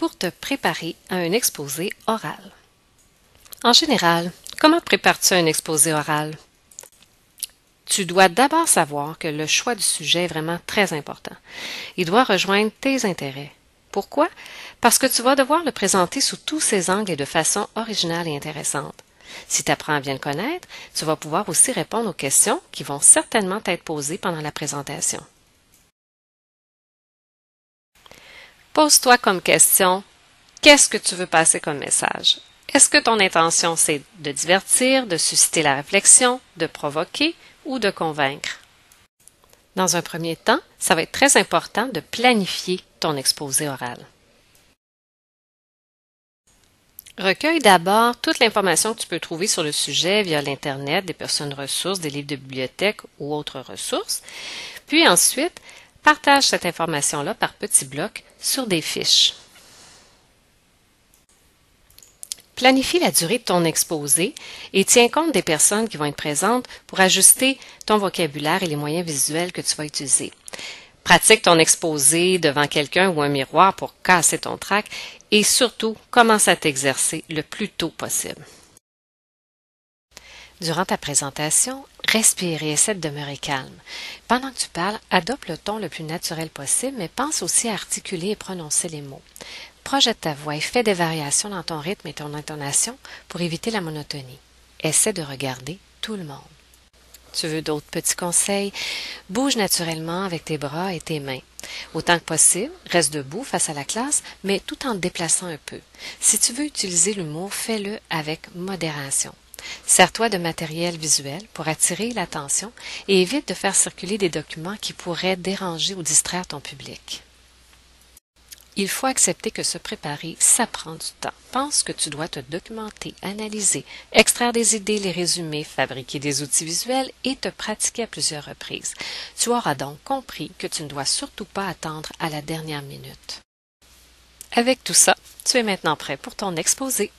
pour te préparer à un exposé oral. En général, comment prépares-tu un exposé oral? Tu dois d'abord savoir que le choix du sujet est vraiment très important. Il doit rejoindre tes intérêts. Pourquoi? Parce que tu vas devoir le présenter sous tous ses angles et de façon originale et intéressante. Si tu apprends à bien le connaître, tu vas pouvoir aussi répondre aux questions qui vont certainement t'être posées pendant la présentation. Pose-toi comme question, qu'est-ce que tu veux passer comme message? Est-ce que ton intention, c'est de divertir, de susciter la réflexion, de provoquer ou de convaincre? Dans un premier temps, ça va être très important de planifier ton exposé oral. Recueille d'abord toute l'information que tu peux trouver sur le sujet via l'Internet, des personnes ressources, des livres de bibliothèque ou autres ressources. Puis ensuite, partage cette information-là par petits blocs sur des fiches. Planifie la durée de ton exposé et tiens compte des personnes qui vont être présentes pour ajuster ton vocabulaire et les moyens visuels que tu vas utiliser. Pratique ton exposé devant quelqu'un ou un miroir pour casser ton trac et surtout, commence à t'exercer le plus tôt possible. Durant ta présentation, respire et essaie de demeurer calme. Pendant que tu parles, adopte le ton le plus naturel possible, mais pense aussi à articuler et prononcer les mots. Projette ta voix et fais des variations dans ton rythme et ton intonation pour éviter la monotonie. Essaie de regarder tout le monde. Tu veux d'autres petits conseils? Bouge naturellement avec tes bras et tes mains. Autant que possible, reste debout face à la classe, mais tout en te déplaçant un peu. Si tu veux utiliser l'humour, fais-le avec modération. Sers-toi de matériel visuel pour attirer l'attention et évite de faire circuler des documents qui pourraient déranger ou distraire ton public. Il faut accepter que se préparer, ça prend du temps. Pense que tu dois te documenter, analyser, extraire des idées, les résumer, fabriquer des outils visuels et te pratiquer à plusieurs reprises. Tu auras donc compris que tu ne dois surtout pas attendre à la dernière minute. Avec tout ça, tu es maintenant prêt pour ton exposé.